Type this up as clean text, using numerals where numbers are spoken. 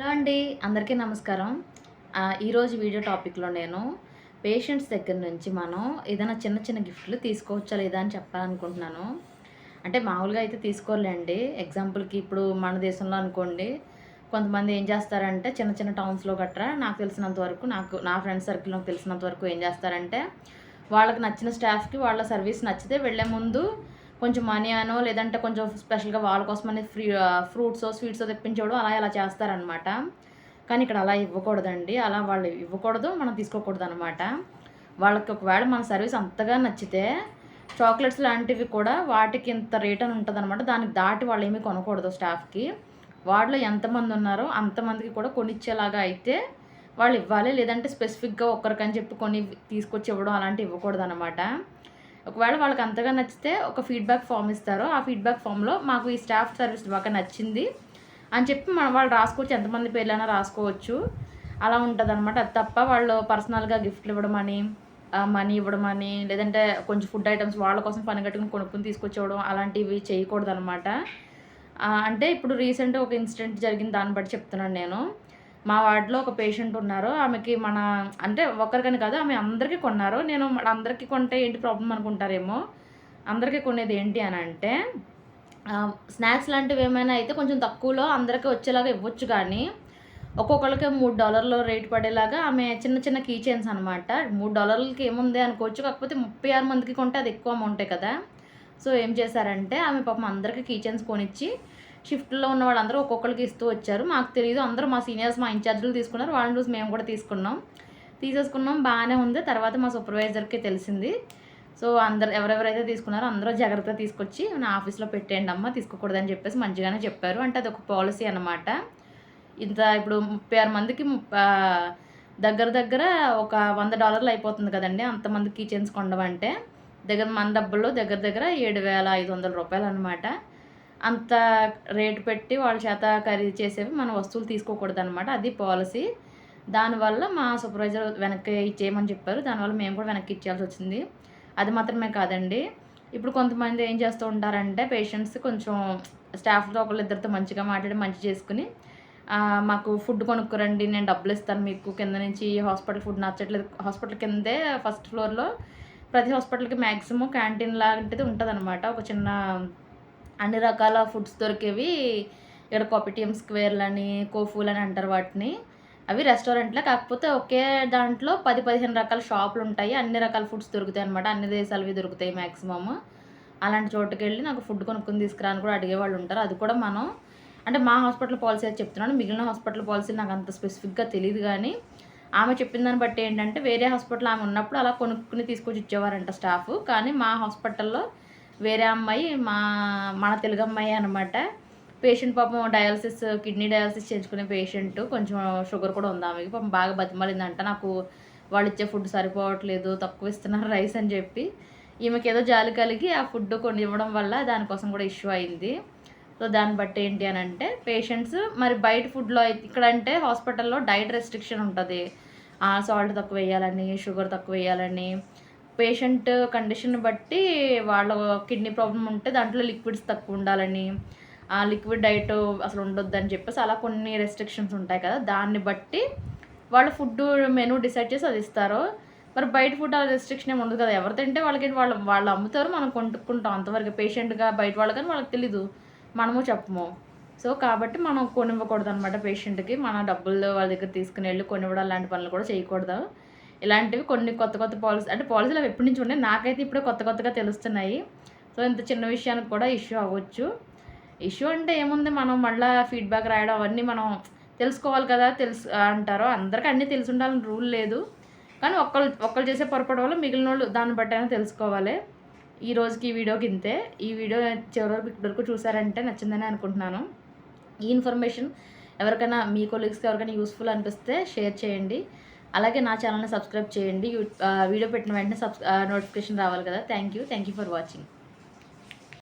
Hello అండి, అందరికీ నమస్కారం. ఈరోజు వీడియో టాపిక్‌లో నేను పేషెంట్స్ దగ్గర నుంచి మనం ఏదైనా చిన్న చిన్న గిఫ్ట్‌లు తీసుకోవచ్చా లేదా అని చెప్పాలనుకుంటున్నాను. అంటే మామూలుగా అయితే తీసుకోరులేండి. ఎగ్జాంపుల్‌కి ఇప్పుడు మన దేశంలో అనుకోండి, కొంతమంది ఏం చేస్తారంటే చిన్న చిన్న టౌన్స్‌లో గట్రా నాకు తెలిసినంత వరకు నా ఫ్రెండ్స్ సర్కిల్‌లో నాకు తెలిసినంత వరకు ఏం చేస్తారంటే, వాళ్ళకి నచ్చిన స్టాఫ్‌కి వాళ్ళ సర్వీస్ నచ్చితే వెళ్ళే ముందు కొంచెం మనీ అనో లేదంటే కొంచెం స్పెషల్‌గా వాళ్ళ కోసమని ఫ్రూట్సో, స్వీట్సో తెప్పించడం అలా చేస్తారనమాట. కానీ ఇక్కడ అలా ఇవ్వకూడదండి. అలా వాళ్ళు ఇవ్వకూడదు, మనం తీసుకోకూడదనమాట. వాళ్ళకి ఒకవేళ మన సర్వీస్ అంతగా నచ్చితే చాక్లెట్స్ లాంటివి కూడా వాటికి ఇంత రేట్ అని ఉంటదనమాట. దానికి దాటి వాళ్ళేమి కొనకూడదు స్టాఫ్‌కి. వార్డ్‌లో ఎంతమంది ఉన్నారో అంతమందికి కూడా కొనిచ్చేలాగా అయితే వాళ్ళు ఇవ్వాలి. లేదంటే స్పెసిఫిక్‌గా ఒక్కరికని చెప్పి కొన్ని తీసుకొచ్చి ఇవ్వడం అలాంటివి ఇవ్వకూడదనమాట. ఒకవేళ వాళ్ళకి అంతగా నచ్చితే ఒక ఫీడ్‌బ్యాక్ ఫార్మ్ ఇస్తారు. ఆ ఫీడ్‌బ్యాక్ ఫార్మ్‌లో మాకు ఈ స్టాఫ్ సర్వీస్ బాగా నచ్చింది అని చెప్పి వాళ్ళు రాసుకోవచ్చు. ఎంతమంది పేర్లైనా రాసుకోవచ్చు. అలా ఉంటదనమాట. అది తప్ప వాళ్ళు పర్సనల్‌గా గిఫ్ట్‌లు ఇవ్వడమని, మనీ ఇవ్వడమని, లేదంటే కొంచెం ఫుడ్ ఐటెమ్స్ వాళ్ళ కోసం పని కట్టుకొని కొనుక్కొని తీసుకొచ్చివ్వడం అలాంటివి చేయకూడదనమాట. అంటే ఇప్పుడు రీసెంట్‌గా ఒక ఇన్సిడెంట్ జరిగింది, దాన్ని బట్టి చెప్తున్నాను నేను. మా వార్డ్‌లో ఒక పేషెంట్ ఉన్నారు. ఆమెకి అంటే ఒక్కరికని కాదు, ఆమె అందరికీ కొన్నారు. నేను అందరికీ కొంటే ఏంటి ప్రాబ్లమ్ అనుకుంటారేమో. అందరికీ కొనేది ఏంటి అనంటే స్నాక్స్ లాంటివేమైనా అయితే కొంచెం తక్కువలో అందరికి వచ్చేలాగా ఇవ్వచ్చు గానీ, ఒక్కొక్కళ్ళకి $3 రేట్ పడేలాగా ఆమె చిన్న చిన్న కీ చైన్స్ అనమాట. $3కి ఏముంది అనుకోవచ్చు. కాకపోతే 36 మందికి కొంటే అది ఎక్కువ అమౌంటే కదా! సో, ఏం చేశారంటే ఆమె పాపం అందరికి కీ చైన్స్ కొనిచ్చి, షిఫ్ట్‌లో ఉన్న వాళ్ళందరూ ఒక్కొక్కళ్ళకి ఇస్తూ వచ్చారు. మాకు తెలీదు. అందరూ మా సీనియర్స్, మా ఇన్‌చార్జ్‌లు తీసుకున్నారు. వాళ్ళని చూసి మేము కూడా తీసుకున్నాం. తీసేసుకున్నాం, బానే ఉంది. తర్వాత మా సూపర్వైజర్‌కి తెలిసింది. సో, ఎవరెవరైతే తీసుకున్నారో అందరూ జాగ్రత్తగా తీసుకొచ్చి నా ఆఫీస్‌లో పెట్టేయండమ్మా, తీసుకోకూడదని చెప్పేసి మంచిగానే చెప్పారు. అంటే అదొక పాలిసీ అనమాట. ఇప్పుడు 36 మందికి దగ్గర దగ్గర ఒక $100 అయిపోతుంది కదండీ! అంతమంది కీ చైన్స్ కొనడం అంటే. మన డబ్బుల్లో దగ్గర దగ్గర $7,500 అనమాట. అంత రేటు పెట్టి వాళ్ళ చేత ఖరీదు చేసేవి మన వస్తువులు తీసుకోకూడదనమాట. అది పాలిసీ. దానివల్ల మా సూపర్వైజర్ వెనక్కి ఇచ్చేయమని చెప్పారు. దానివల్ల మేము కూడా వెనక్కి ఇచ్చేయాల్సొచ్చింది. అది మాత్రమే కాదండి. ఇప్పుడు కొంతమంది ఏం చేస్తూ ఉంటారంటే పేషెంట్స్ కొంచెం స్టాఫ్‌తో ఒకళ్ళిద్దరితో మంచిగా మాట్లాడి మంచి చేసుకొని, మాకు ఫుడ్ కొనుక్కురండి, నేను డబ్బులిస్తాను మీకు, కింద నుంచి హాస్పిటల్ ఫుడ్ నచ్చట్లేదు. హాస్పిటల్ కిందే ఫస్ట్ ఫ్లోర్‌లో ప్రతి హాస్పిటల్‌కి మాక్సిమం క్యాంటీన్ లాంటిది ఉంటదనమాట. ఒక చిన్న అన్ని రకాల ఫుడ్స్ దొరికేవి. ఇక్కడ కాపిటియం స్క్వేర్‌లని, కోఫూలని అంటారు వాటిని. అవి రెస్టారెంట్‌లే. కాకపోతే ఒకే దాంట్లో 10, 15 రకాల షాపులుంటాయి. అన్ని రకాల ఫుడ్స్ దొరుకుతాయనమాట. అన్ని దేశాలవి దొరుకుతాయి మాక్సిమము. అలాంటి చోటుకెళ్ళి నాకు ఫుడ్ కొనుక్కొని తీసుకురా అని కూడా అడిగేవాళ్ళుంటారు. అది కూడా మనం అంటే మా హాస్పిటల్ పాలిసీ అయితే చెప్తున్నాను. మిగిలిన హాస్పిటల్ పాలిసీ నాకంత స్పెసిఫిక్‌గా తెలీదు గానీ, ఆమె చెప్పిన దాన్ని బట్టి ఏంటంటే, వేరే హాస్పిటల్ ఆమె ఉన్నప్పుడు అలా కొనుక్కొని తీసుకొచ్చి ఇచ్చేవారంట స్టాఫు. కానీ మా హాస్పిటల్‌లో వేరే అమ్మాయి మన తెలుగమ్మాయే అనమాట. పేషెంట్ పాపం కిడ్నీ డయాలిసిస్ చేయించుకునే పేషెంటు. కొంచెం షుగర్ కూడా ఉంది ఆమెకి. పాపం బాగా బతిమాలిందంట. నాకు వాళ్ళిచ్చే ఫుడ్ సరిపోవట్లేదు, తక్కువ ఇస్తున్నారు రైస్ అని చెప్పి. ఈమెకేదో జాలి కలిగి ఆ ఫుడ్ కొన్ని ఇవ్వడం వల్ల దానికోసం కూడా ఇష్యూ అయింది. సో, దాన్ని బట్టి ఏంటి అనంటే పేషెంట్స్ మరి బయట ఫుడ్‌లో ఇక్కడంటే హాస్పిటల్‌లో డైట్ రెస్ట్రిక్షన్ ఉంటది. సాల్ట్ తక్కువేయాలని, షుగర్ తక్కువేయాలని, పేషెంట్ కండిషన్ బట్టి వాళ్ళ కిడ్నీ ప్రాబ్లమ్ ఉంటే దాంట్లో లిక్విడ్స్ తక్కువుండాలని, లిక్విడ్ డైట్ అసలు ఉండొద్దని చెప్పేసి అలా కొన్ని రెస్ట్రిక్షన్స్ ఉంటాయి కదా! దాన్ని బట్టి వాళ్ళు ఫుడ్డు మెనూ డిసైడ్ చేసి అది ఇస్తారు. మరి బయట ఫుడ్ ఆ రెస్ట్రిక్షన్ ఏమి ఉండదు కదా! ఎవరు తింటే వాళ్ళకేంటి, వాళ్ళు అమ్ముతారు, మనం కొనుక్కుంటాం అంతవరకే. పేషెంట్‌గా బయట వాళ్ళకని వాళ్ళకి తెలీదు. మనము చెప్పము. సో, కాబట్టి మనం కొనివ్వకూడదనమాట పేషెంట్‌కి. మన డబ్బులు వాళ్ళ దగ్గర తీసుకొనెళ్ళి కొనివ్వడం లాంటి పనులు కూడా చేయకూడదు. ఇలాంటివి కొన్ని కొత్త కొత్త పాలిసీలు అవి ఎప్పటి నుంచి ఉన్నాయి. నాకైతే ఇప్పుడే కొత్త కొత్తగా తెలుస్తున్నాయి. సో, ఇంత చిన్న విషయానికి కూడా ఇష్యూ అవ్వచ్చు. ఇష్యూ అంటే ఏముంది, మనం మళ్ళా ఫీడ్‌బ్యాక్ రాయడం అవన్నీ మనం తెలుసుకోవాలి కదా! అంటారు. అందరికి అన్నీ తెలిసుండాలని రూల్ లేదు. కానీ ఒక్కళ్ళు చేసే పొరపాటు వల్ల మిగిలినోళ్ళు దాన్ని బట్టైనా తెలుసుకోవాలి. ఈ రోజుకి ఈ వీడియోకి ఇంతే. ఈ వీడియో చివరి వరకు ఇప్పటి వరకు చూసారంటే నచ్చిందని అనుకుంటున్నాను. ఈ ఇన్ఫర్మేషన్ ఎవరికైనా మీ కొలీగ్స్‌కి ఎవరికైనా యూజ్‌ఫుల్ అనిపిస్తే షేర్ చేయండి. అలాగే నా ఛానెల్‌ని సబ్స్క్రైబ్ చేయండి. వీడియో పెట్టిన వెంటనే నోటిఫికేషన్ రావాలి కదా! Thank you for watching.